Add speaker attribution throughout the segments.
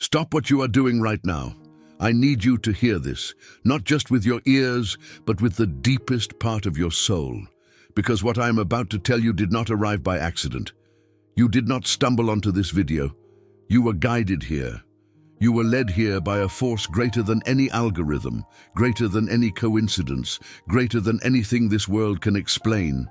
Speaker 1: Stop what you are doing right now. I need you to hear this, not just with your ears, but with the deepest part of your soul. Because what I am about to tell you did not arrive by accident. You did not stumble onto this video. You were guided here. You were led here by a force greater than any algorithm, greater than any coincidence, greater than anything this world can explain.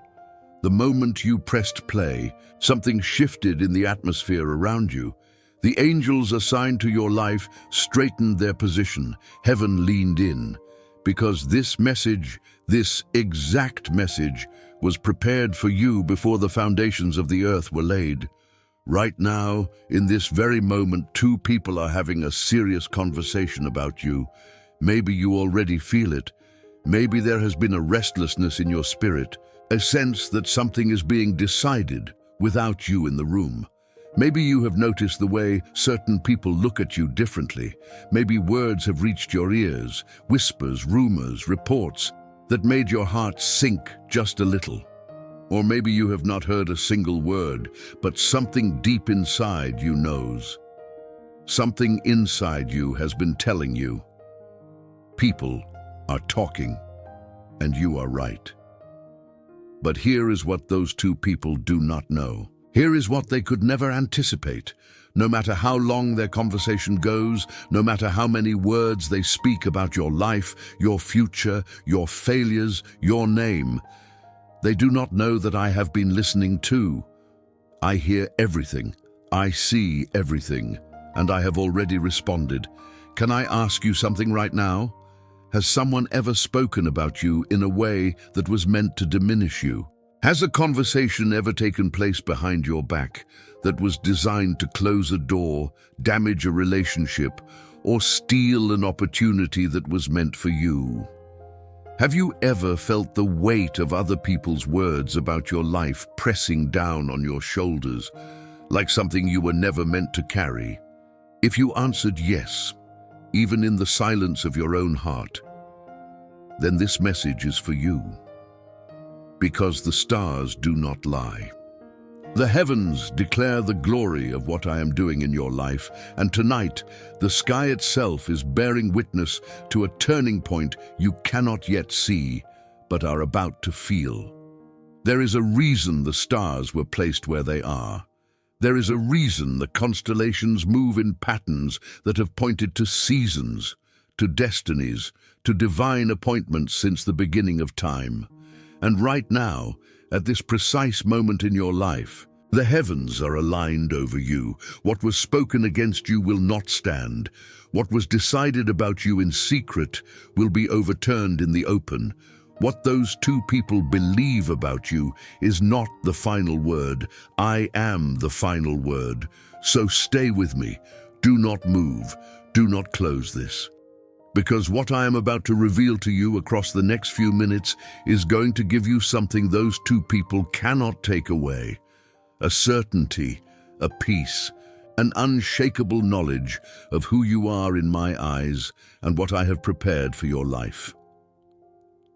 Speaker 1: The moment you pressed play, something shifted in the atmosphere around you. The angels assigned to your life straightened their position. Heaven leaned in. Because this message, this exact message, was prepared for you before the foundations of the earth were laid. Right now, in this very moment, two people are having a serious conversation about you. Maybe you already feel it. Maybe there has been a restlessness in your spirit, a sense that something is being decided without you in the room. Maybe you have noticed the way certain people look at you differently. Maybe words have reached your ears, whispers, rumors, reports that made your heart sink just a little. Or maybe you have not heard a single word, but something deep inside you knows. Something inside you has been telling you. People are talking, and you are right. But here is what those two people do not know. Here is what they could never anticipate. No matter how long their conversation goes, no matter how many words they speak about your life, your future, your failures, your name, they do not know that I have been listening too. I hear everything. I see everything. And I have already responded. Can I ask you something right now? Has someone ever spoken about you in a way that was meant to diminish you? Has a conversation ever taken place behind your back that was designed to close a door, damage a relationship, or steal an opportunity that was meant for you? Have you ever felt the weight of other people's words about your life pressing down on your shoulders, like something you were never meant to carry? If you answered yes, even in the silence of your own heart, then this message is for you. Because the stars do not lie. The heavens declare the glory of what I am doing in your life, and tonight, the sky itself is bearing witness to a turning point you cannot yet see, but are about to feel. There is a reason the stars were placed where they are. There is a reason the constellations move in patterns that have pointed to seasons, to destinies, to divine appointments since the beginning of time. And right now, at this precise moment in your life, the heavens are aligned over you. What was spoken against you will not stand. What was decided about you in secret will be overturned in the open. What those two people believe about you is not the final word. I am the final word. So stay with me. Do not move. Do not close this. Because what I am about to reveal to you across the next few minutes is going to give you something those two people cannot take away. A certainty, a peace, an unshakable knowledge of who you are in my eyes and what I have prepared for your life.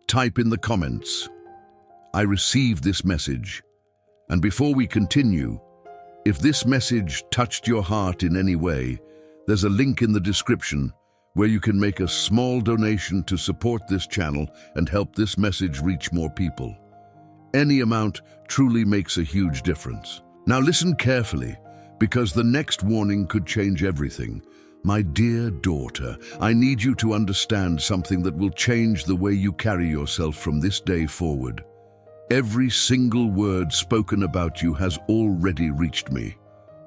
Speaker 1: Type in the comments, I received this message. And before we continue, if this message touched your heart in any way, there's a link in the description where you can make a small donation to support this channel and help this message reach more people. Any amount truly makes a huge difference. Now listen carefully, because the next warning could change everything. My dear daughter, I need you to understand something that will change the way you carry yourself from this day forward. Every single word spoken about you has already reached me.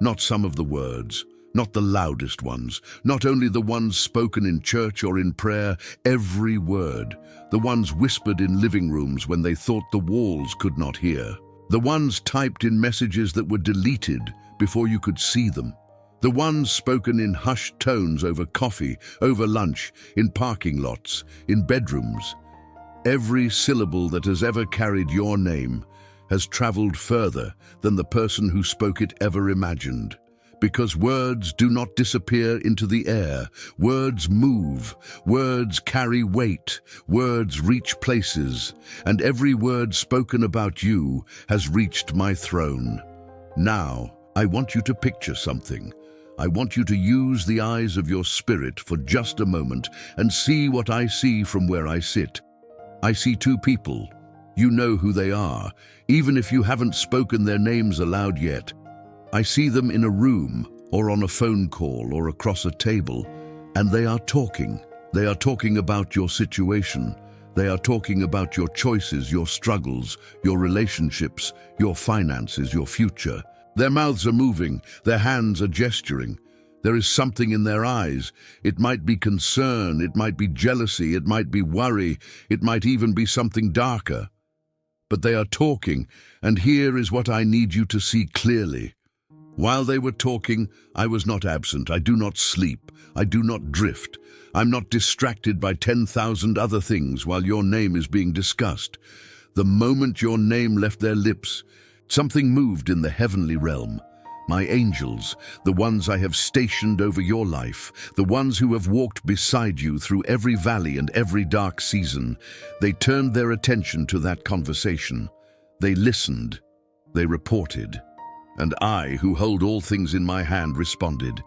Speaker 1: Not some of the words, not the loudest ones, not only the ones spoken in church or in prayer, every word, the ones whispered in living rooms when they thought the walls could not hear, the ones typed in messages that were deleted before you could see them, the ones spoken in hushed tones over coffee, over lunch, in parking lots, in bedrooms. Every syllable that has ever carried your name has traveled further than the person who spoke it ever imagined. Because words do not disappear into the air. Words move. Words carry weight. Words reach places. And every word spoken about you has reached my throne. Now, I want you to picture something. I want you to use the eyes of your spirit for just a moment and see what I see from where I sit. I see two people. You know who they are, even if you haven't spoken their names aloud yet. I see them in a room, or on a phone call, or across a table, and they are talking. They are talking about your situation. They are talking about your choices, your struggles, your relationships, your finances, your future. Their mouths are moving, their hands are gesturing. There is something in their eyes. It might be concern, it might be jealousy, it might be worry, it might even be something darker. But they are talking, and here is what I need you to see clearly. While they were talking, I was not absent. I do not sleep. I do not drift. I'm not distracted by 10,000 other things while your name is being discussed. The moment your name left their lips, something moved in the heavenly realm. My angels, the ones I have stationed over your life, the ones who have walked beside you through every valley and every dark season, they turned their attention to that conversation. They listened. They reported. And I, who hold all things in my hand, responded.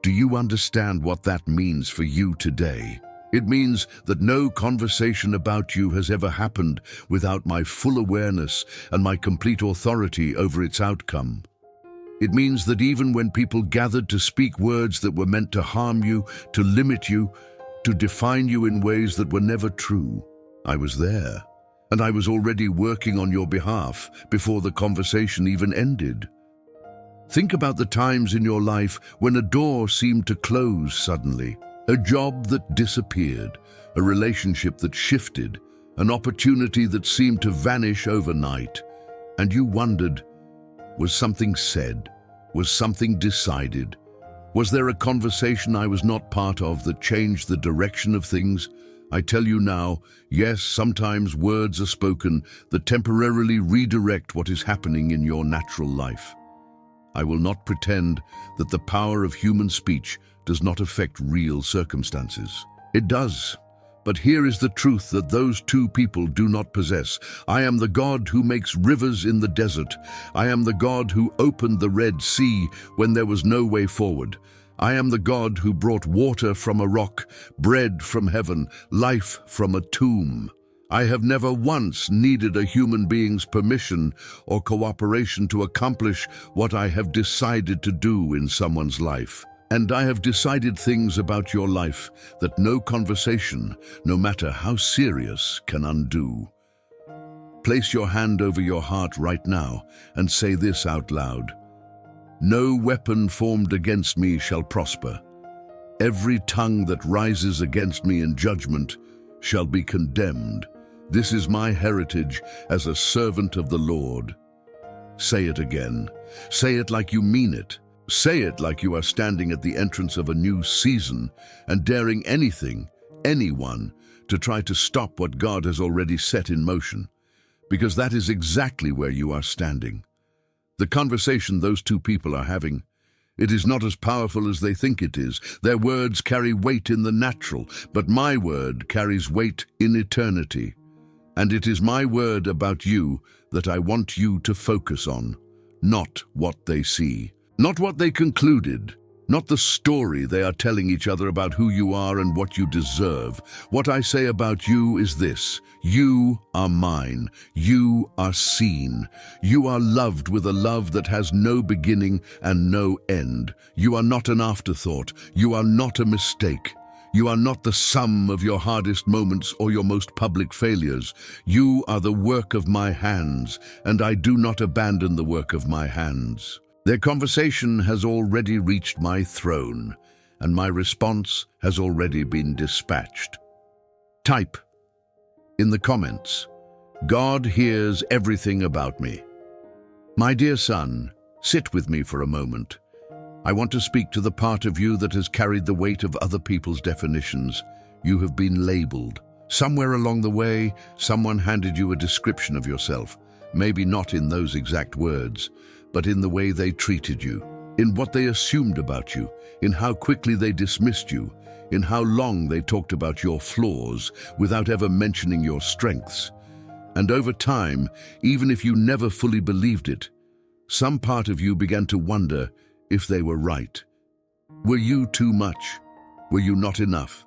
Speaker 1: Do you understand what that means for you today? It means that no conversation about you has ever happened without my full awareness and my complete authority over its outcome. It means that even when people gathered to speak words that were meant to harm you, to limit you, to define you in ways that were never true, I was there. And I was already working on your behalf before the conversation even ended. Think about the times in your life when a door seemed to close suddenly, a job that disappeared, a relationship that shifted, an opportunity that seemed to vanish overnight, and you wondered, was something said? Was something decided? Was there a conversation I was not part of that changed the direction of things? I tell you now, yes, sometimes words are spoken that temporarily redirect what is happening in your natural life. I will not pretend that the power of human speech does not affect real circumstances. It does. But here is the truth that those two people do not possess. I am the God who makes rivers in the desert. I am the God who opened the Red Sea when there was no way forward. I am the God who brought water from a rock, bread from heaven, life from a tomb. I have never once needed a human being's permission or cooperation to accomplish what I have decided to do in someone's life. And I have decided things about your life that no conversation, no matter how serious, can undo. Place your hand over your heart right now and say this out loud. No weapon formed against me shall prosper. Every tongue that rises against me in judgment shall be condemned. This is my heritage as a servant of the Lord. Say it again. Say it like you mean it. Say it like you are standing at the entrance of a new season and daring anything, anyone, to try to stop what God has already set in motion, because that is exactly where you are standing. The conversation those two people are having, it is not as powerful as they think it is. Their words carry weight in the natural, but my word carries weight in eternity. And it is my word about you that I want you to focus on, not what they see. Not what they concluded, not the story they are telling each other about who you are and what you deserve. What I say about you is this: you are mine. You are seen. You are loved with a love that has no beginning and no end. You are not an afterthought. You are not a mistake. You are not the sum of your hardest moments or your most public failures. You are the work of my hands, and I do not abandon the work of my hands. Their conversation has already reached my throne, and my response has already been dispatched. Type in the comments, God hears everything about me. My dear son, sit with me for a moment. I want to speak to the part of you that has carried the weight of other people's definitions. You have been labeled. Somewhere along the way, someone handed you a description of yourself, maybe not in those exact words, but in the way they treated you, in what they assumed about you, in how quickly they dismissed you, in how long they talked about your flaws without ever mentioning your strengths. And over time, even if you never fully believed it, some part of you began to wonder if they were right, Were you too much? Were you not enough?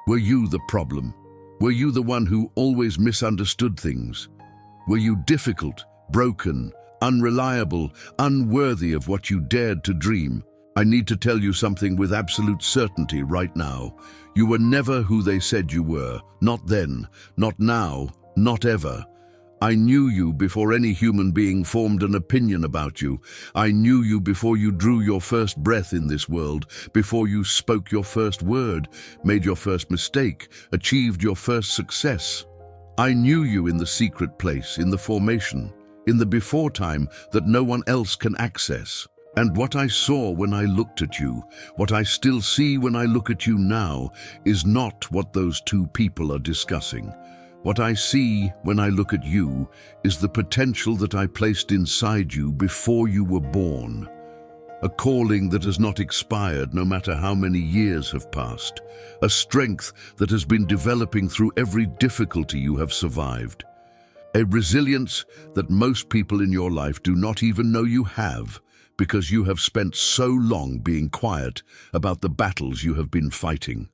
Speaker 1: Were you the problem? Were you the one who always misunderstood things? Were you difficult, broken, unreliable, unworthy of what you dared to dream? I need to tell you something with absolute certainty right now. You were never who they said you were. Not then, not now, not ever. I knew you before any human being formed an opinion about you. I knew you before you drew your first breath in this world, before you spoke your first word, made your first mistake, achieved your first success. I knew you in the secret place, in the formation, in the before time that no one else can access. And what I saw when I looked at you, what I still see when I look at you now, is not what those two people are discussing. What I see when I look at you is the potential that I placed inside you before you were born. A calling that has not expired no matter how many years have passed. A strength that has been developing through every difficulty you have survived. A resilience that most people in your life do not even know you have, because you have spent so long being quiet about the battles you have been fighting.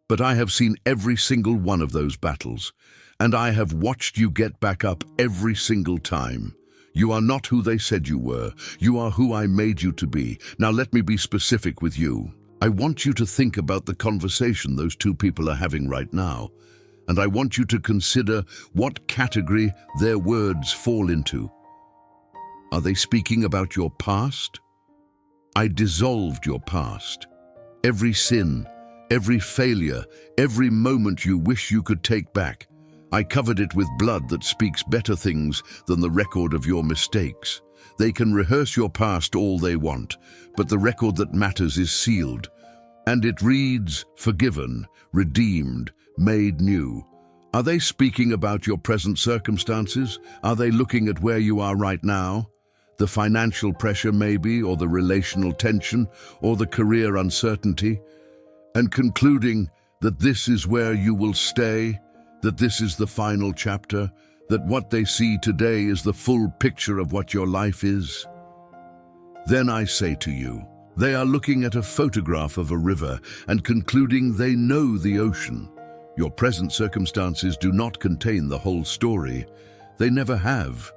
Speaker 1: But I have seen every single one of those battles, and I have watched you get back up every single time. You are not who they said you were. You are who I made you to be. Now let me be specific with you. I want you to think about the conversation those two people are having right now, and I want you to consider what category their words fall into. Are they speaking about your past? I dissolved your past. Every sin, every failure, every moment you wish you could take back. I covered it with blood that speaks better things than the record of your mistakes. They can rehearse your past all they want, but the record that matters is sealed. And it reads, forgiven, redeemed, made new. Are they speaking about your present circumstances? Are they looking at where you are right now? The financial pressure maybe, or the relational tension, or the career uncertainty, and concluding that this is where you will stay, that this is the final chapter, that what they see today is the full picture of what your life is? Then I say to you, they are looking at a photograph of a river and concluding they know the ocean. Your present circumstances do not contain the whole story. They never have.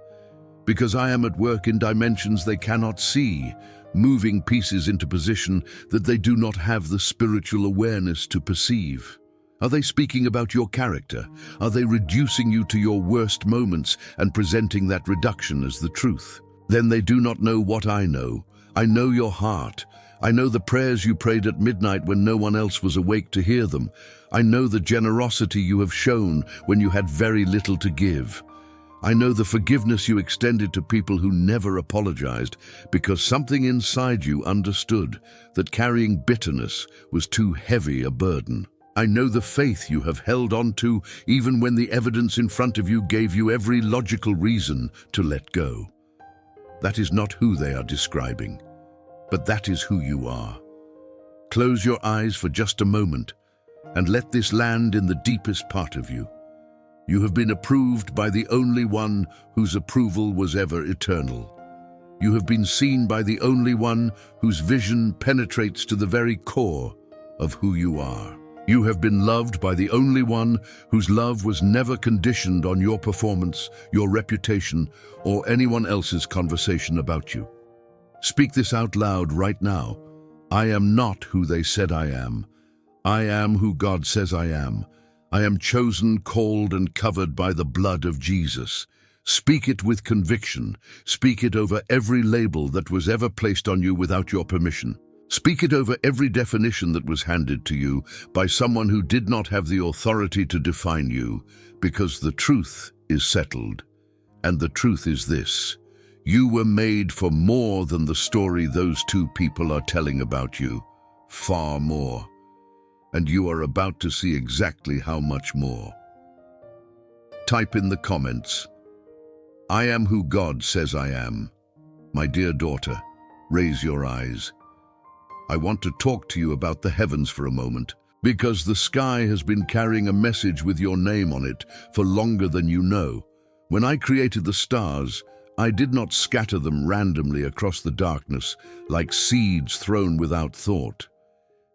Speaker 1: Because I am at work in dimensions they cannot see, moving pieces into position that they do not have the spiritual awareness to perceive. Are they speaking about your character? Are they reducing you to your worst moments and presenting that reduction as the truth? Then they do not know what I know. I know your heart. I know the prayers you prayed at midnight when no one else was awake to hear them. I know the generosity you have shown when you had very little to give. I know the forgiveness you extended to people who never apologized because something inside you understood that carrying bitterness was too heavy a burden. I know the faith you have held on to even when the evidence in front of you gave you every logical reason to let go. That is not who they are describing, but that is who you are. Close your eyes for just a moment and let this land in the deepest part of you. You have been approved by the only one whose approval was ever eternal. You have been seen by the only one whose vision penetrates to the very core of who you are. You have been loved by the only one whose love was never conditioned on your performance, your reputation, or anyone else's conversation about you. Speak this out loud right now. I am not who they said I am. I am who God says I am. I am chosen, called, and covered by the blood of Jesus. Speak it with conviction. Speak it over every label that was ever placed on you without your permission. Speak it over every definition that was handed to you by someone who did not have the authority to define you, because the truth is settled. And the truth is this: you were made for more than the story those two people are telling about you. Far more. And you are about to see exactly how much more. Type in the comments, I am who God says I am. My dear daughter, raise your eyes. I want to talk to you about the heavens for a moment, because the sky has been carrying a message with your name on it for longer than you know. When I created the stars, I did not scatter them randomly across the darkness like seeds thrown without thought.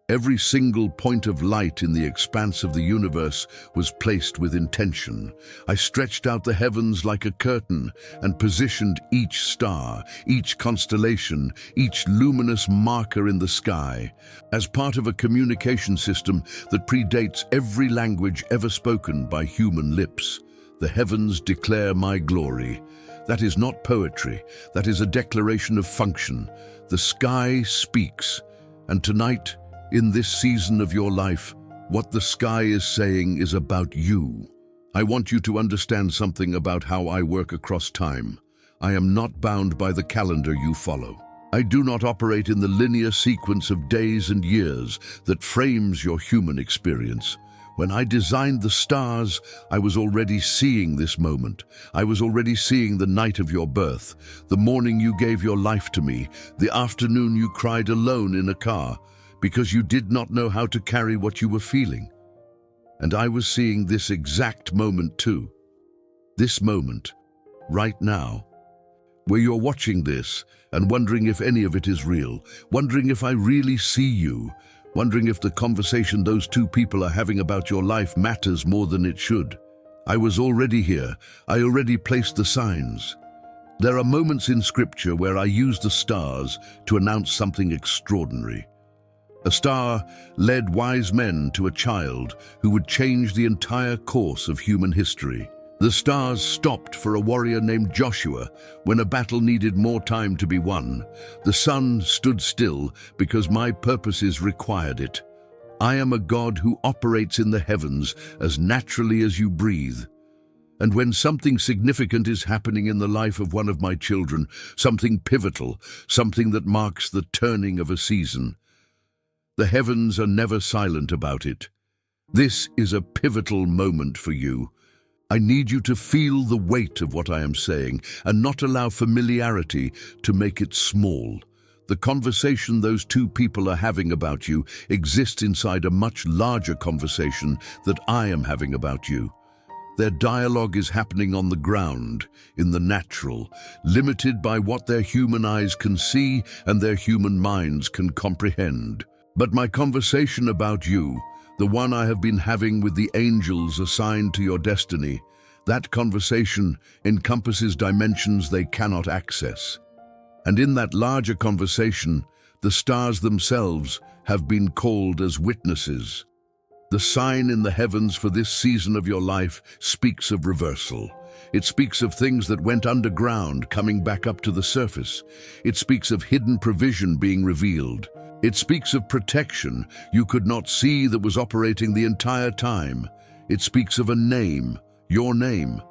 Speaker 1: Every single point of light in the expanse of the universe was placed with intention. I stretched out the heavens like a curtain and positioned each star, each constellation, each luminous marker in the sky as part of a communication system that predates every language ever spoken by human lips. The heavens declare my glory. That is not poetry, that is a declaration of function. The sky speaks, and tonight, in this season of your life, what the sky is saying is about you. I want you to understand something about how I work across time. I am not bound by the calendar you follow. I do not operate in the linear sequence of days and years that frames your human experience. When I designed the stars, I was already seeing this moment. I was already seeing the night of your birth, the morning you gave your life to me, the afternoon you cried alone in a car, because you did not know how to carry what you were feeling. And I was seeing this exact moment too. This moment, right now, where you're watching this and wondering if any of it is real, wondering if I really see you, wondering if the conversation those two people are having about your life matters more than it should. I was already here. I already placed the signs. There are moments in Scripture where I use the stars to announce something extraordinary. A star led wise men to a child who would change the entire course of human history. The stars stopped for a warrior named Joshua when a battle needed more time to be won. The sun stood still because my purposes required it. I am a God who operates in the heavens as naturally as you breathe. And when something significant is happening in the life of one of my children, something pivotal, something that marks the turning of a season, the heavens are never silent about it. This is a pivotal moment for you. I need you to feel the weight of what I am saying and not allow familiarity to make it small. The conversation those two people are having about you exists inside a much larger conversation that I am having about you. Their dialogue is happening on the ground, in the natural, limited by what their human eyes can see and their human minds can comprehend. But my conversation about you, the one I have been having with the angels assigned to your destiny, that conversation encompasses dimensions they cannot access. And in that larger conversation, the stars themselves have been called as witnesses. The sign in the heavens for this season of your life speaks of reversal. It speaks of things that went underground coming back up to the surface. It speaks of hidden provision being revealed. It speaks of protection you could not see that was operating the entire time. It speaks of a name, your name,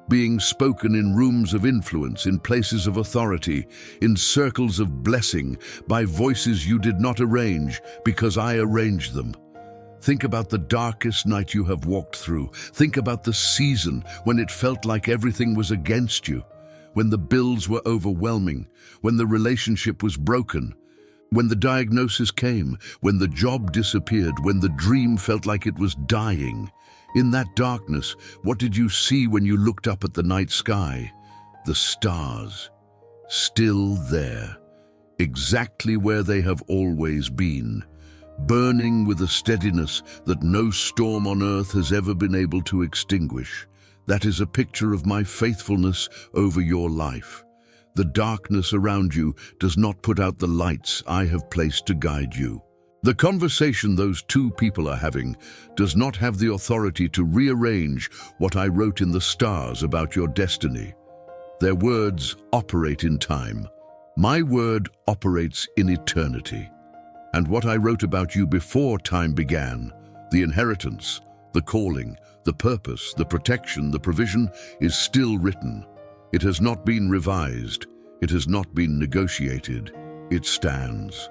Speaker 1: being spoken in rooms of influence, in places of authority, in circles of blessing, by voices you did not arrange because I arranged them. Think about the darkest night you have walked through. Think about the season when it felt like everything was against you, when the bills were overwhelming, when the relationship was broken, when the diagnosis came, when the job disappeared, when the dream felt like it was dying. In that darkness, what did you see when you looked up at the night sky? The stars, still there, exactly where they have always been, burning with a steadiness that no storm on earth has ever been able to extinguish. That is a picture of my faithfulness over your life. The darkness around you does not put out the lights I have placed to guide you. The conversation those two people are having does not have the authority to rearrange what I wrote in the stars about your destiny. Their words operate in time. My word operates in eternity. And what I wrote about you before time began, the inheritance, the calling, the purpose, the protection, the provision, is still written. It has not been revised. It has not been negotiated. It stands.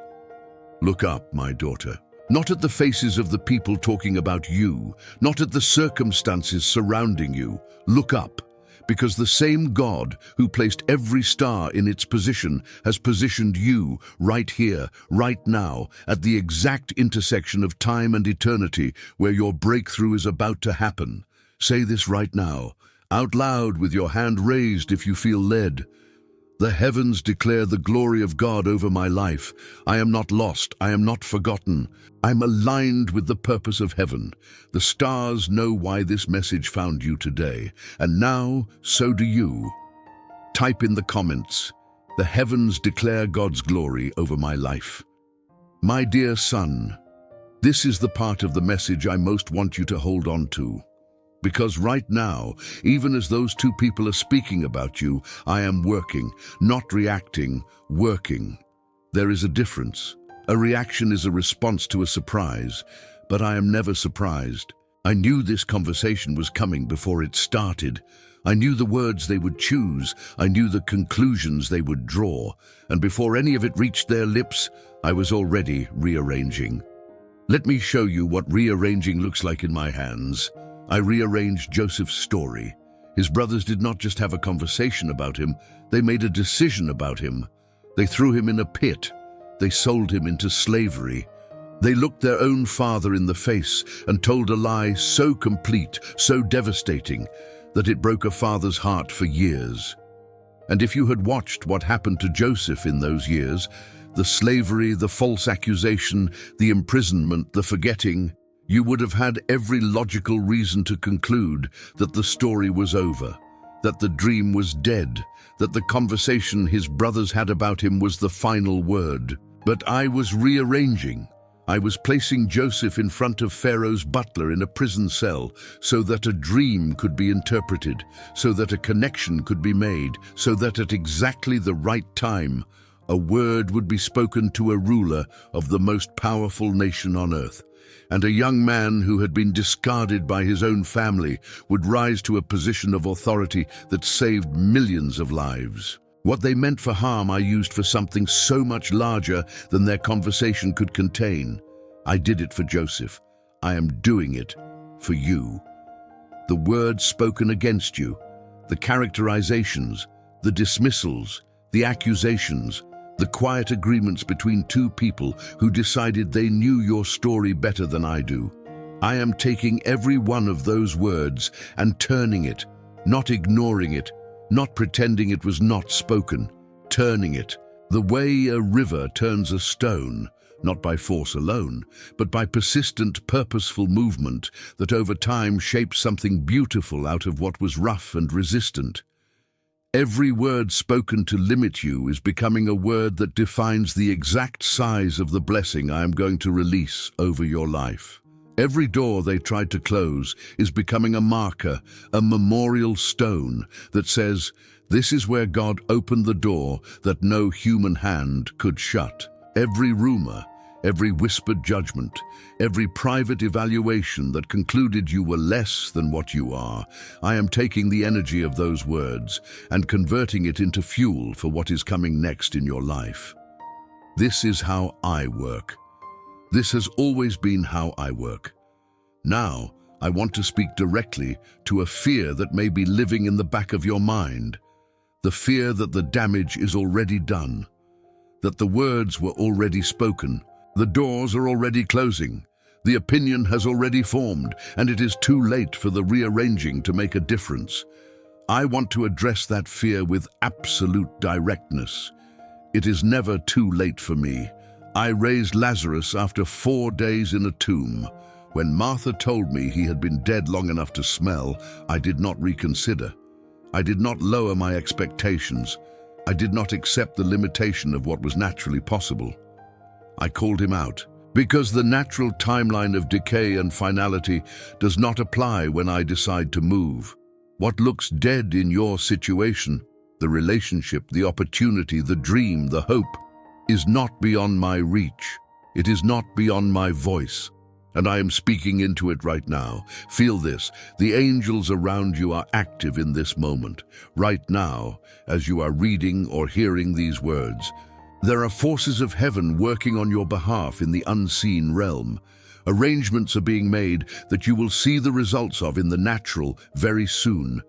Speaker 1: Look up, my daughter. Not at the faces of the people talking about you, not at the circumstances surrounding you. Look up, because the same God who placed every star in its position has positioned you right here, right now, at the exact intersection of time and eternity where your breakthrough is about to happen. Say this right now, out loud with your hand raised if you feel led. The heavens declare the glory of God over my life. I am not lost. I am not forgotten. I'm aligned with the purpose of heaven. The stars know why this message found you today. And now, so do you. Type in the comments, "The heavens declare God's glory over my life." My dear son, this is the part of the message I most want you to hold on to. Because right now, even as those two people are speaking about you, I am working, not reacting, working. There is a difference. A reaction is a response to a surprise, but I am never surprised. I knew this conversation was coming before it started. I knew the words they would choose. I knew the conclusions they would draw. And before any of it reached their lips, I was already rearranging. Let me show you what rearranging looks like in my hands. I rearranged Joseph's story. His brothers did not just have a conversation about him, they made a decision about him. They threw him in a pit. They sold him into slavery. They looked their own father in the face and told a lie so complete, so devastating, that it broke a father's heart for years. And if you had watched what happened to Joseph in those years, the slavery, the false accusation, the imprisonment, the forgetting, you would have had every logical reason to conclude that the story was over, that the dream was dead, that the conversation his brothers had about him was the final word. But I was rearranging. I was placing Joseph in front of Pharaoh's butler in a prison cell so that a dream could be interpreted, so that a connection could be made, so that at exactly the right time, a word would be spoken to a ruler of the most powerful nation on earth. And a young man who had been discarded by his own family would rise to a position of authority that saved millions of lives. What they meant for harm I used for something so much larger than their conversation could contain. I did it for Joseph. I am doing it for you. The words spoken against you, the characterizations, the dismissals, the accusations, the quiet agreements between two people who decided they knew your story better than I do. I am taking every one of those words and turning it, not ignoring it, not pretending it was not spoken, turning it. The way a river turns a stone, not by force alone, but by persistent, purposeful movement that over time shapes something beautiful out of what was rough and resistant. Every word spoken to limit you is becoming a word that defines the exact size of the blessing I am going to release over your life. Every door they tried to close is becoming a marker, a memorial stone that says, "This is where God opened the door that no human hand could shut." Every rumor, every whispered judgment, every private evaluation that concluded you were less than what you are, I am taking the energy of those words and converting it into fuel for what is coming next in your life. This is how I work. This has always been how I work. Now, I want to speak directly to a fear that may be living in the back of your mind. The fear that the damage is already done, that the words were already spoken, the doors are already closing, the opinion has already formed, and it is too late for the rearranging to make a difference. I want to address that fear with absolute directness. It is never too late for me. I raised Lazarus after 4 days in a tomb. When Martha told me he had been dead long enough to smell, I did not reconsider. I did not lower my expectations. I did not accept the limitation of what was naturally possible. I called him out, because the natural timeline of decay and finality does not apply when I decide to move. What looks dead in your situation, the relationship, the opportunity, the dream, the hope, is not beyond my reach. It is not beyond my voice. And I am speaking into it right now. Feel this. The angels around you are active in this moment. Right now, as you are reading or hearing these words, there are forces of heaven working on your behalf in the unseen realm. Arrangements are being made that you will see the results of in the natural very soon.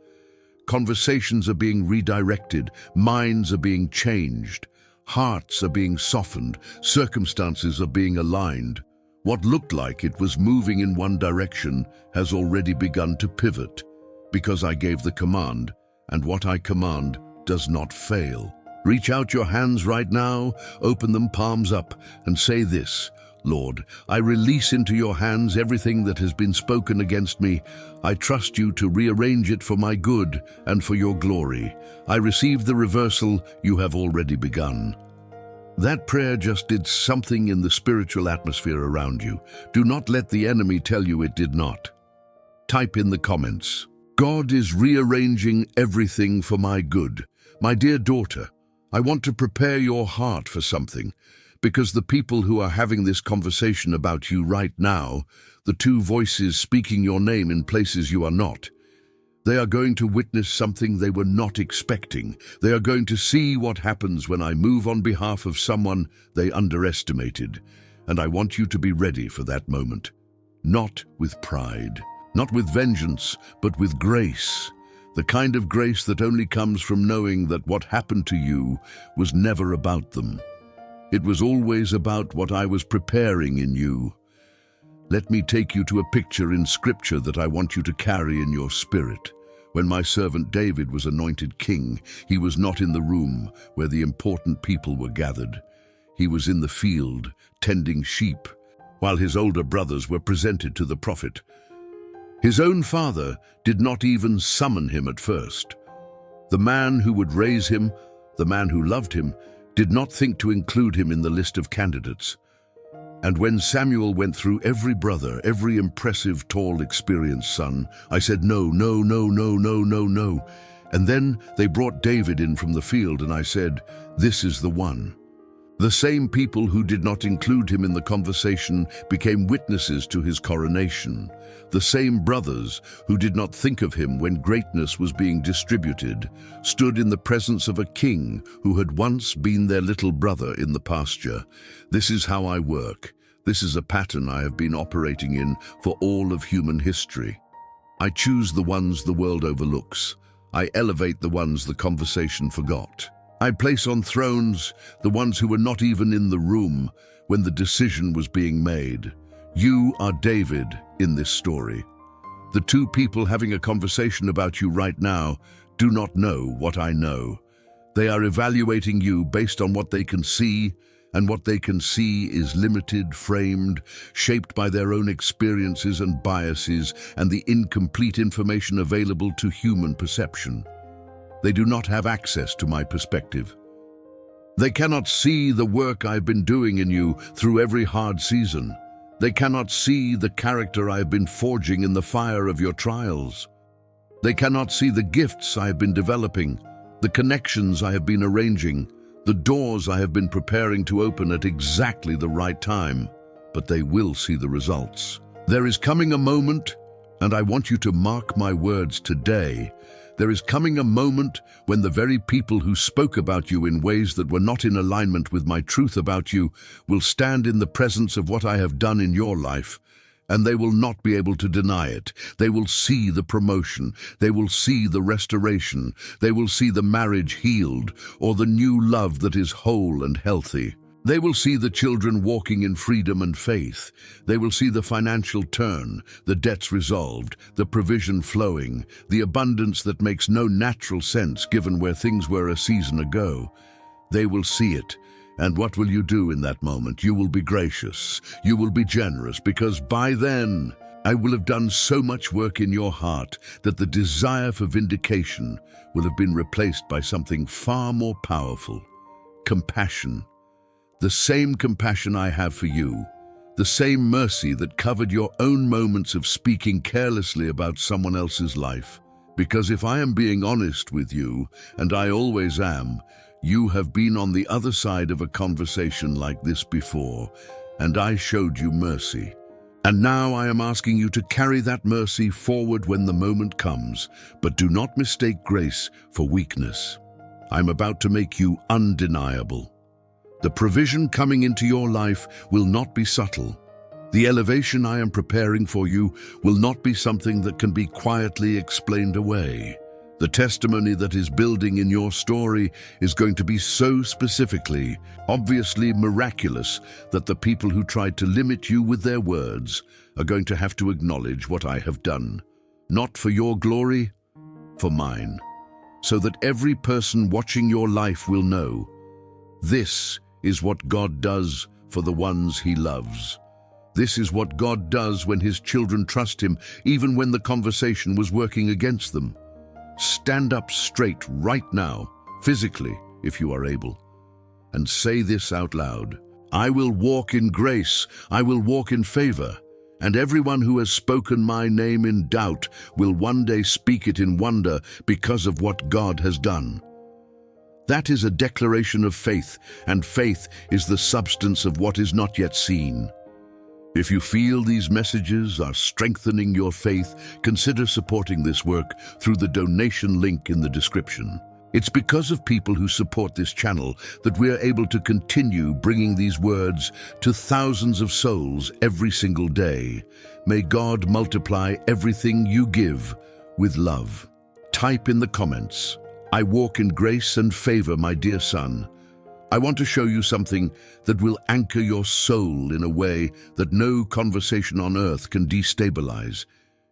Speaker 1: Conversations are being redirected. Minds are being changed. Hearts are being softened. Circumstances are being aligned. What looked like it was moving in one direction has already begun to pivot, because I gave the command, and what I command does not fail. Reach out your hands right now, open them palms up, and say this: Lord, I release into your hands everything that has been spoken against me. I trust you to rearrange it for my good and for your glory. I receive the reversal you have already begun. That prayer just did something in the spiritual atmosphere around you. Do not let the enemy tell you it did not. Type in the comments: God is rearranging everything for my good. My dear daughter, I want to prepare your heart for something, because the people who are having this conversation about you right now, the two voices speaking your name in places you are not, they are going to witness something they were not expecting. They are going to see what happens when I move on behalf of someone they underestimated. And I want you to be ready for that moment. Not with pride, not with vengeance, but with grace. The kind of grace that only comes from knowing that what happened to you was never about them. It was always about what I was preparing in you. Let me take you to a picture in Scripture that I want you to carry in your spirit. When my servant David was anointed king, he was not in the room where the important people were gathered. He was in the field, tending sheep, while his older brothers were presented to the prophet. His own father did not even summon him at first. The man who would raise him, the man who loved him, did not think to include him in the list of candidates. And when Samuel went through every brother, every impressive, tall, experienced son, I said, no, no, no, no, no, no, no. And then they brought David in from the field, and I said, this is the one. The same people who did not include him in the conversation became witnesses to his coronation. The same brothers who did not think of him when greatness was being distributed stood in the presence of a king who had once been their little brother in the pasture. This is how I work. This is a pattern I have been operating in for all of human history. I choose the ones the world overlooks. I elevate the ones the conversation forgot. I place on thrones the ones who were not even in the room when the decision was being made. You are David in this story. The two people having a conversation about you right now do not know what I know. They are evaluating you based on what they can see, and what they can see is limited, framed, shaped by their own experiences and biases and the incomplete information available to human perception. They do not have access to my perspective. They cannot see the work I've been doing in you through every hard season. They cannot see the character I have been forging in the fire of your trials. They cannot see the gifts I have been developing, the connections I have been arranging, the doors I have been preparing to open at exactly the right time. But they will see the results. There is coming a moment, and I want you to mark my words today. There is coming a moment when the very people who spoke about you in ways that were not in alignment with my truth about you will stand in the presence of what I have done in your life, and they will not be able to deny it. They will see the promotion. They will see the restoration. They will see the marriage healed, or the new love that is whole and healthy. They will see the children walking in freedom and faith. They will see the financial turn, the debts resolved, the provision flowing, the abundance that makes no natural sense given where things were a season ago. They will see it. And what will you do in that moment? You will be gracious. You will be generous, because by then I will have done so much work in your heart that the desire for vindication will have been replaced by something far more powerful: compassion. The same compassion I have for you, the same mercy that covered your own moments of speaking carelessly about someone else's life. Because if I am being honest with you, and I always am, you have been on the other side of a conversation like this before, and I showed you mercy. And now I am asking you to carry that mercy forward when the moment comes, but do not mistake grace for weakness. I'm about to make you undeniable. The provision coming into your life will not be subtle. The elevation I am preparing for you will not be something that can be quietly explained away. The testimony that is building in your story is going to be so specifically, obviously miraculous, that the people who tried to limit you with their words are going to have to acknowledge what I have done. Not for your glory, for mine. so that every person watching your life will know. This is what God does for the ones He loves. This is what God does when His children trust Him, even when the conversation was working against them. Stand up straight right now, physically, if you are able, and say this out loud. I will walk in grace, I will walk in favor, and everyone who has spoken my name in doubt will one day speak it in wonder because of what God has done. That is a declaration of faith, and faith is the substance of what is not yet seen. If you feel these messages are strengthening your faith, consider supporting this work through the donation link in the description. It's because of people who support this channel that we are able to continue bringing these words to thousands of souls every single day. May God multiply everything you give with love. Type in the comments, I walk in grace and favor, my dear son. I want to show you something that will anchor your soul in a way that no conversation on earth can destabilize.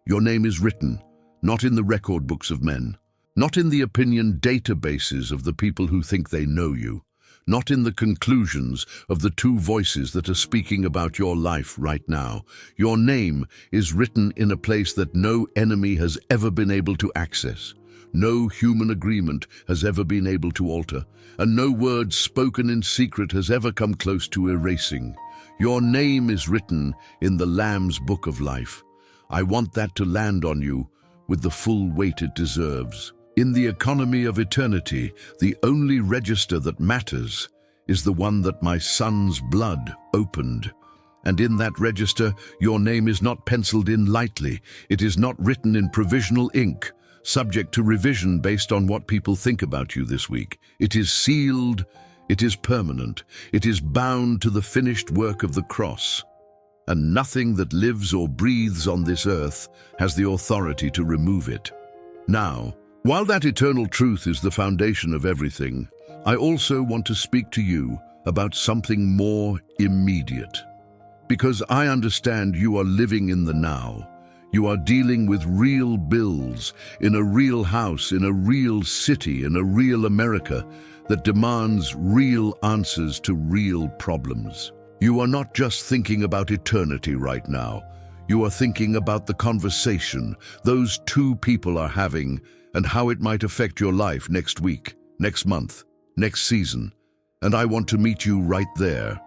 Speaker 1: Your name is written, not in the record books of men, not in the opinion databases of the people who think they know you, not in the conclusions of the two voices that are speaking about your life right now. Your name is written in a place that no enemy has ever been able to access. No human agreement has ever been able to alter, and no word spoken in secret has ever come close to erasing. Your name is written in the Lamb's Book of Life. I want that to land on you with the full weight it deserves. In the economy of eternity, the only register that matters is the one that my son's blood opened. And in that register, your name is not penciled in lightly. It is not written in provisional ink, subject to revision based on what people think about you this week. It is sealed, it is permanent, it is bound to the finished work of the cross. And nothing that lives or breathes on this earth has the authority to remove it. Now, while that eternal truth is the foundation of everything, I also want to speak to you about something more immediate. Because I understand you are living in the now. You are dealing with real bills, in a real house, in a real city, in a real America that demands real answers to real problems. You are not just thinking about eternity right now. You are thinking about the conversation those two people are having and how it might affect your life next week, next month, next season. And I want to meet you right there.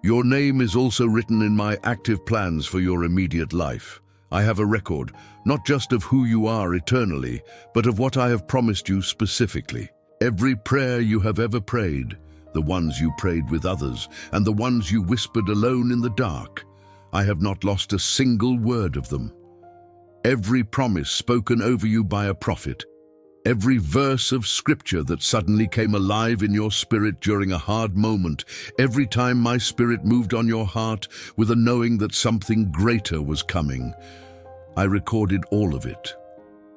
Speaker 1: Your name is also written in my active plans for your immediate life. I have a record, not just of who you are eternally, but of what I have promised you specifically. Every prayer you have ever prayed, the ones you prayed with others, and the ones you whispered alone in the dark, I have not lost a single word of them. Every promise spoken over you by a prophet, every verse of scripture that suddenly came alive in your spirit during a hard moment, every time my spirit moved on your heart with a knowing that something greater was coming, I recorded all of it,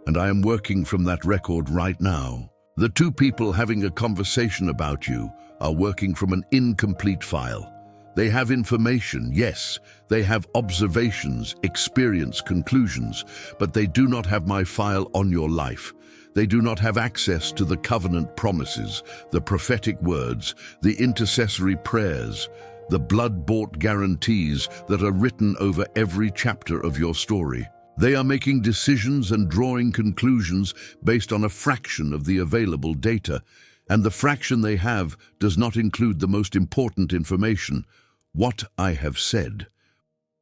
Speaker 1: and I am working from that record right now. The two people having a conversation about you are working from an incomplete file. They have information, yes, they have observations, experience, conclusions, but they do not have my file on your life. They do not have access to the covenant promises, the prophetic words, the intercessory prayers, the blood-bought guarantees that are written over every chapter of your story. They are making decisions and drawing conclusions based on a fraction of the available data, and the fraction they have does not include the most important information, what I have said.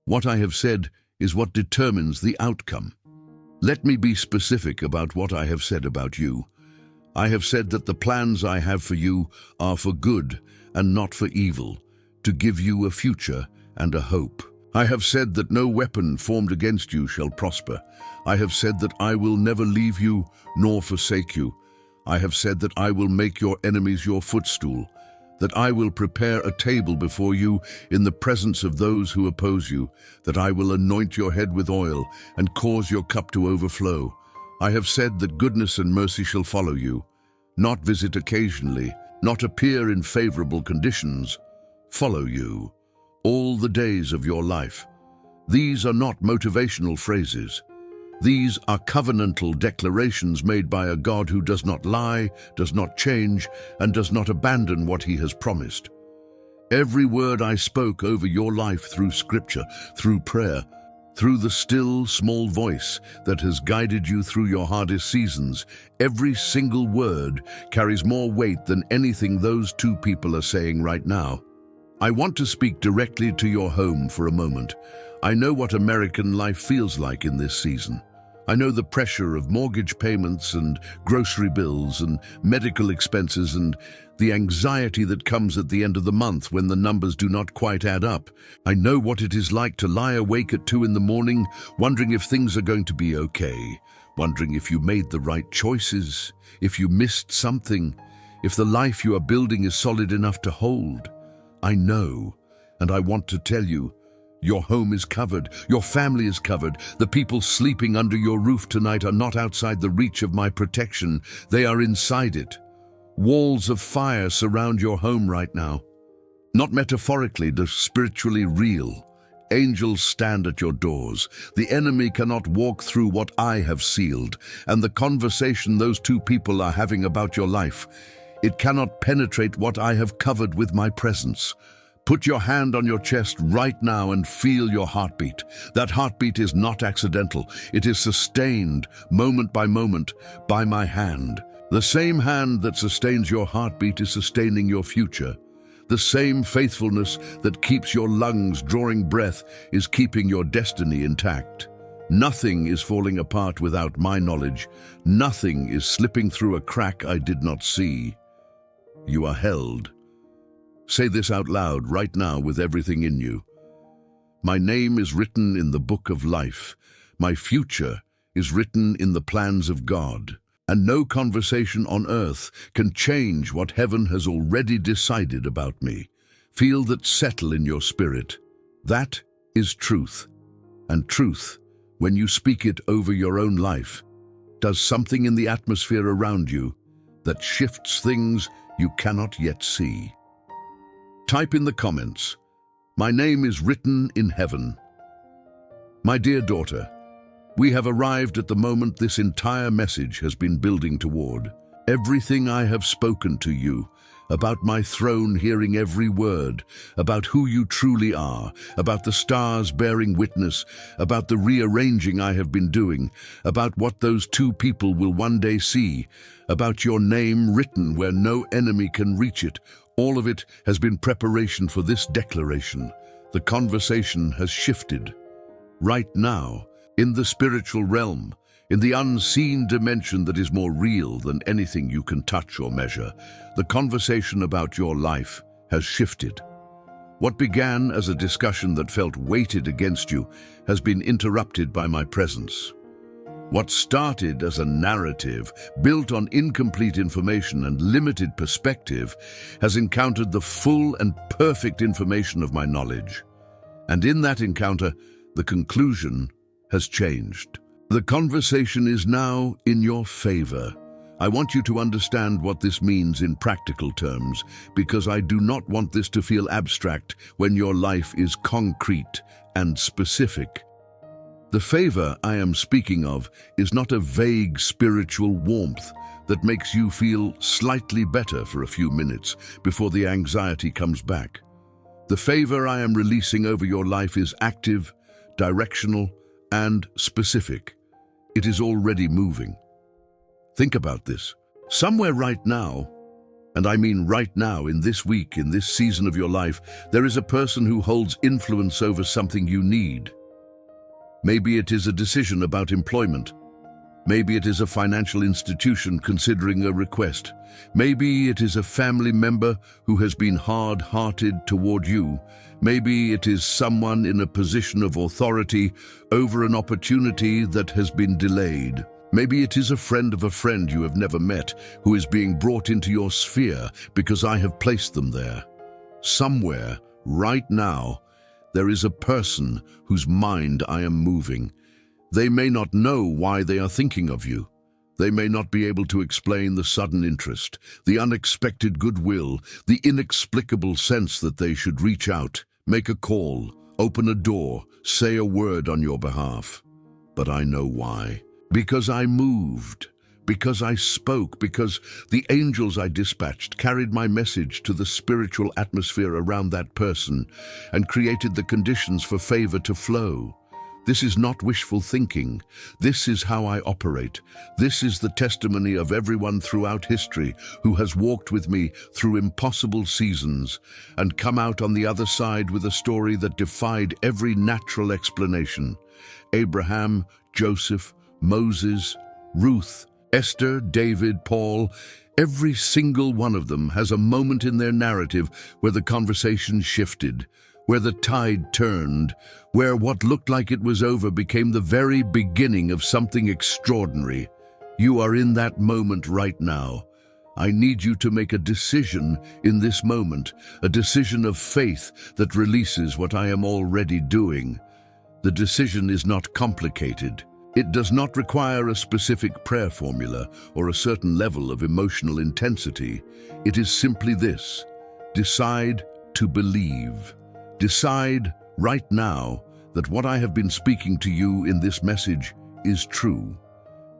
Speaker 1: What I have said is what determines the outcome. Let me be specific about what I have said about you. I have said that the plans I have for you are for good and not for evil, to give you a future and a hope. I have said that no weapon formed against you shall prosper. I have said that I will never leave you nor forsake you. I have said that I will make your enemies your footstool, that I will prepare a table before you in the presence of those who oppose you, that I will anoint your head with oil and cause your cup to overflow. I have said that goodness and mercy shall follow you, not visit occasionally, not appear in favorable conditions, follow you all the days of your life. These are not motivational phrases. These are covenantal declarations made by a God who does not lie, does not change, and does not abandon what he has promised. Every word I spoke over your life through scripture, through prayer, through the still, small voice that has guided you through your hardest seasons, every single word carries more weight than anything those two people are saying right now. I want to speak directly to your home for a moment. I know what American life feels like in this season. I know the pressure of mortgage payments and grocery bills and medical expenses and the anxiety that comes at the end of the month when the numbers do not quite add up. I know what it is like to lie awake at 2 in the morning, wondering if things are going to be okay, wondering if you made the right choices, if you missed something, if the life you are building is solid enough to hold. I know, and I want to tell you, your home is covered, your family is covered. The people sleeping under your roof tonight are not outside the reach of my protection, they are inside it. Walls of fire surround your home right now. Not metaphorically, but spiritually real. Angels stand at your doors. The enemy cannot walk through what I have sealed, and the conversation those two people are having about your life, it cannot penetrate what I have covered with my presence. Put your hand on your chest right now and feel your heartbeat. That heartbeat is not accidental. It is sustained, moment by moment, by my hand. The same hand that sustains your heartbeat is sustaining your future. The same faithfulness that keeps your lungs drawing breath is keeping your destiny intact. Nothing is falling apart without my knowledge. Nothing is slipping through a crack I did not see. You are held. Say this out loud right now with everything in you. My name is written in the book of life. My future is written in the plans of God. And no conversation on earth can change what heaven has already decided about me. Feel that settle in your spirit. That is truth. And truth, when you speak it over your own life, does something in the atmosphere around you that shifts things you cannot yet see. Type in the comments, "My name is written in heaven." My dear daughter, we have arrived at the moment this entire message has been building toward. Everything I have spoken to you, about my throne hearing every word, about who you truly are, about the stars bearing witness, about the rearranging I have been doing, about what those two people will one day see, about your name written where no enemy can reach it. All of it has been preparation for this declaration. The conversation has shifted. Right now, in the spiritual realm, in the unseen dimension that is more real than anything you can touch or measure, the conversation about your life has shifted. What began as a discussion that felt weighted against you has been interrupted by my presence. What started as a narrative built on incomplete information and limited perspective has encountered the full and perfect information of my knowledge. And in that encounter, the conclusion has changed. The conversation is now in your favor. I want you to understand what this means in practical terms, because I do not want this to feel abstract when your life is concrete and specific. The favor I am speaking of is not a vague spiritual warmth that makes you feel slightly better for a few minutes before the anxiety comes back. The favor I am releasing over your life is active, directional, and specific. It is already moving. Think about this. Somewhere right now, and I mean right now, in this week, in this season of your life, there is a person who holds influence over something you need. Maybe it is a decision about employment. Maybe it is a financial institution considering a request. Maybe it is a family member who has been hard-hearted toward you. Maybe it is someone in a position of authority over an opportunity that has been delayed. Maybe it is a friend of a friend you have never met who is being brought into your sphere because I have placed them there. Somewhere, right now, there is a person whose mind I am moving. They may not know why they are thinking of you. They may not be able to explain the sudden interest, the unexpected goodwill, the inexplicable sense that they should reach out, make a call, open a door, say a word on your behalf. but I know why. Because I moved, because I spoke, because the angels I dispatched carried my message to the spiritual atmosphere around that person and created the conditions for favor to flow. This is not wishful thinking. This is how I operate. This is the testimony of everyone throughout history who has walked with me through impossible seasons and come out on the other side with a story that defied every natural explanation. Abraham, Joseph, Moses, Ruth, Esther, David, Paul, every single one of them has a moment in their narrative where the conversation shifted, where the tide turned, where what looked like it was over became the very beginning of something extraordinary. You are in that moment right now. I need you to make a decision in this moment, a decision of faith that releases what I am already doing. The decision is not complicated. It does not require a specific prayer formula or a certain level of emotional intensity. It is simply this: decide to believe. Decide right now that what I have been speaking to you in this message is true.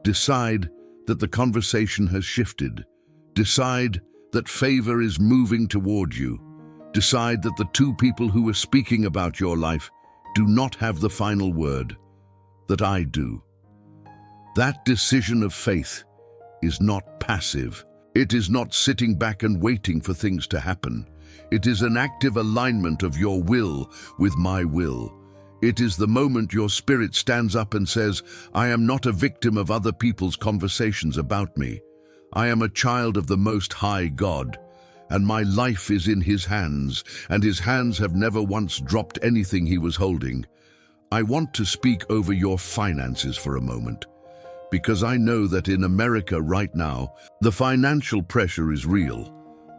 Speaker 1: Decide that the conversation has shifted. Decide that favor is moving toward you. Decide that the two people who are speaking about your life do not have the final word, that I do. That decision of faith is not passive. It is not sitting back and waiting for things to happen. It is an active alignment of your will with my will. It is the moment your spirit stands up and says, I am not a victim of other people's conversations about me. I am a child of the Most High God, and my life is in His hands, and His hands have never once dropped anything He was holding. I want to speak over your finances for a moment, because I know that in America right now, the financial pressure is real.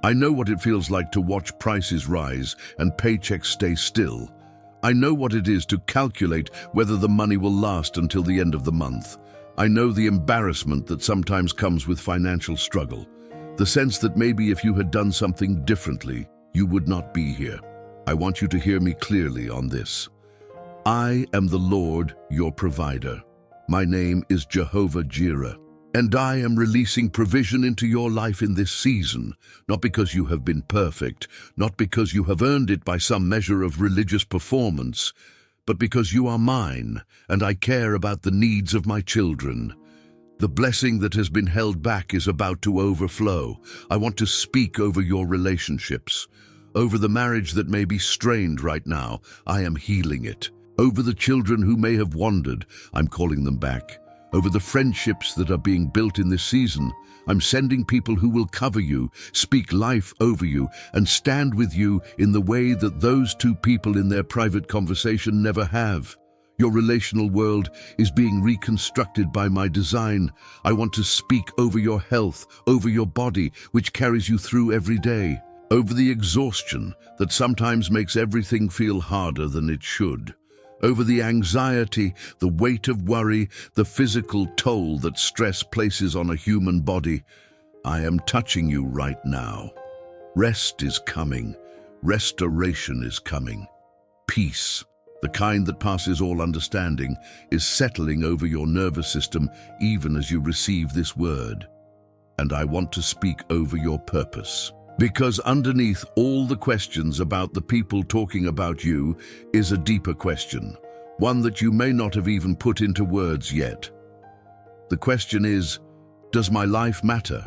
Speaker 1: I know what it feels like to watch prices rise and paychecks stay still. I know what it is to calculate whether the money will last until the end of the month. I know the embarrassment that sometimes comes with financial struggle, the sense that maybe if you had done something differently, you would not be here. I want you to hear me clearly on this. I am the Lord, your provider. My name is Jehovah Jireh. And I am releasing provision into your life in this season, not because you have been perfect, not because you have earned it by some measure of religious performance, but because you are mine, and I care about the needs of my children. The blessing that has been held back is about to overflow. I want to speak over your relationships, over the marriage that may be strained right now. I am healing it. Over the children who may have wandered, I'm calling them back. Over the friendships that are being built in this season, I'm sending people who will cover you, speak life over you, and stand with you in the way that those two people in their private conversation never have. Your relational world is being reconstructed by my design. I want to speak over your health, over your body, which carries you through every day, over the exhaustion that sometimes makes everything feel harder than it should, over the anxiety, the weight of worry, the physical toll that stress places on a human body. I am touching you right now. Rest is coming. Restoration is coming. Peace, the kind that passes all understanding, is settling over your nervous system even as you receive this word. And I want to speak over your purpose. Because underneath all the questions about the people talking about you is a deeper question, one that you may not have even put into words yet. The question is, does my life matter?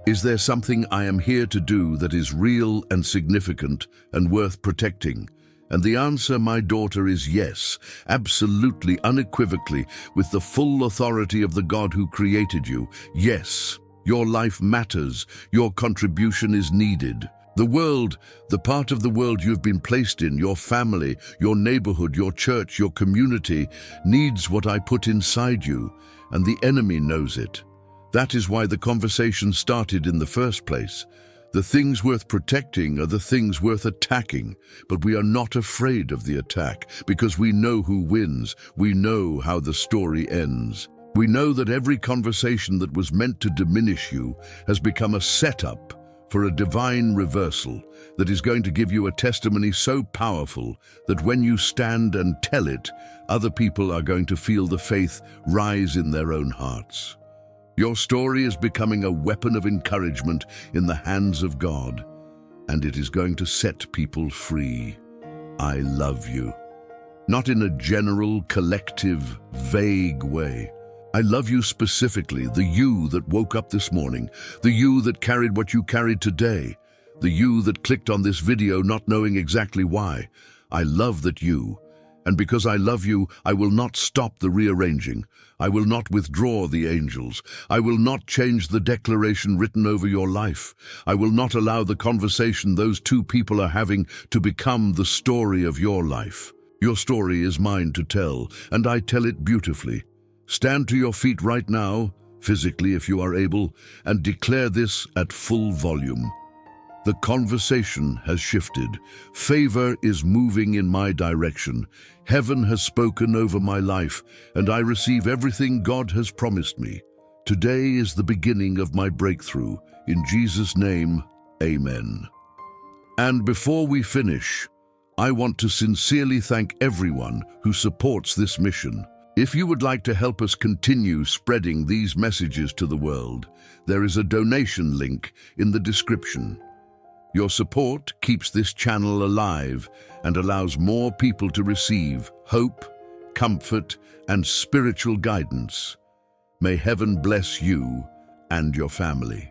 Speaker 1: Is there something I am here to do that is real and significant and worth protecting? And the answer, my daughter, is yes, absolutely, unequivocally, with the full authority of the God who created you. Yes. Your life matters. Your contribution is needed. The world, the part of the world you've been placed in, your family, your neighborhood, your church, your community, needs what I put inside you, and the enemy knows it. That is why the conversation started in the first place. The things worth protecting are the things worth attacking, but we are not afraid of the attack because we know who wins. We know how the story ends. We know that every conversation that was meant to diminish you has become a setup for a divine reversal that is going to give you a testimony so powerful that when you stand and tell it, other people are going to feel the faith rise in their own hearts. Your story is becoming a weapon of encouragement in the hands of God, and it is going to set people free. I love you. Not in a general, collective, vague way. I love you specifically, the you that woke up this morning, the you that carried what you carried today, the you that clicked on this video not knowing exactly why. I love that you, and because I love you, I will not stop the rearranging. I will not withdraw the angels. I will not change the declaration written over your life. I will not allow the conversation those two people are having to become the story of your life. Your story is mine to tell, and I tell it beautifully. Stand to your feet right now, physically if you are able, and declare this at full volume. The conversation has shifted. Favor is moving in my direction. Heaven has spoken over my life, and I receive everything God has promised me. Today is the beginning of my breakthrough. In Jesus' name, amen. And before we finish, I want to sincerely thank everyone who supports this mission. If you would like to help us continue spreading these messages to the world, there is a donation link in the description. Your support keeps this channel alive and allows more people to receive hope, comfort, and spiritual guidance. May heaven bless you and your family.